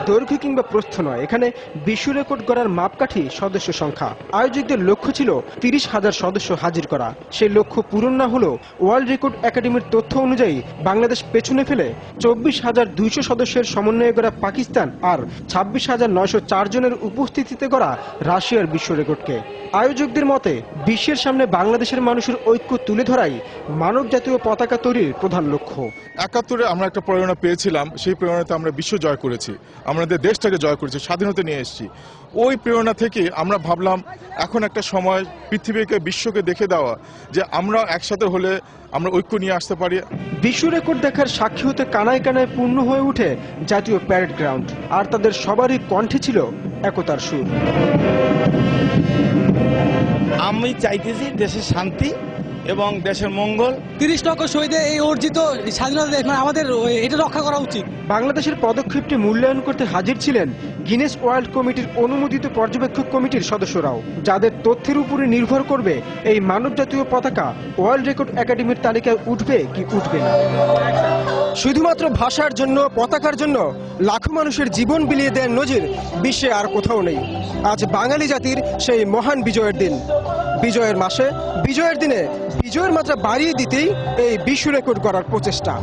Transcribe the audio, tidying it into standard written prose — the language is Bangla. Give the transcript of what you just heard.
দৈর্ঘ্য কিংবা প্রস্থ নয়, এখানে বিশ্ব রেকর্ড গড়ার মাপকাঠি সদস্য সংখ্যা। আয়োজকদের লক্ষ্য ছিল 30,000 সদস্য হাজির করা। সেই লক্ষ্য পূরণ না হলেও ওয়ার্ল্ড রেকর্ড একাডেমির তথ্য অনুযায়ী বাংলাদেশ পেছনে ফেলে 24,200 সদস্যের সমন্বয়ে গড়া পাকিস্তান আর 26,904 জনের উপস্থিতিতে গড়া রাশিয়ার বিশ্ব রেকর্ডকে। আয়োজকদের মতে বিশ্বের সামনে বাংলাদেশের মানুষের ঐক্য তুলে ধরাই মানব জাতীয় পতাকা তৈরির প্রধান লক্ষ্য। 71-এ আমরা একটা প্রেরণা পেয়েছিলাম, সেই প্রেরণাতে আমরা বিশ্ব জয় করেছি, আমাদের দেশটাকে জয় করেছি, স্বাধীনতা নিয়ে এসেছি। ওই প্রেরণা থেকে আমরা ভাবলাম এখন একটা সময় পৃথিবীকে বিশ্বকে দেখে দেওয়া যে আমরা একসাথে হলে আমরা ঐক্য নিয়ে আসতে পারি। বিশ্ব রেকর্ড দেখার সাক্ষী হতে কানায় কানায় পূর্ণ হয়ে ওঠে জাতীয় প্যারেড গ্রাউন্ড, আর তাদের সবারই কণ্ঠে ছিল একতার সুর। আমি চাইতেছি দেশের শান্তি এবং দেশের মঙ্গল। 30 লক্ষ শহীদে এই অর্জিত স্বাধীনতা আমাদের এটা রক্ষা করা উচিত। বাংলাদেশের পদক্ষেপটি মূল্যায়ন করতে হাজির ছিলেন গিনেস ওয়ার্ল্ড কমিটির অনুমোদিত পর্যবেক্ষক কমিটির সদস্যরাও, যাদের তথ্যের উপরে নির্ভর করবে এই মানব জাতীয় পতাকা ওয়ার্ল্ড রেকর্ড একাডেমির তালিকায় উঠবে কি উঠবে না। শুধুমাত্র ভাষার জন্য, পতাকার জন্য লাখো মানুষের জীবন বিলিয়ে দেন নজির বিশ্বে আর কোথাও নেই। আজ বাঙালি জাতির সেই মহান বিজয়ের দিন। বিজয়ের মাসে, বিজয়ের দিনে বিজয়ের মাত্রা বাড়িয়ে দিতেই এই বিশ্ব রেকর্ড করার প্রচেষ্টা।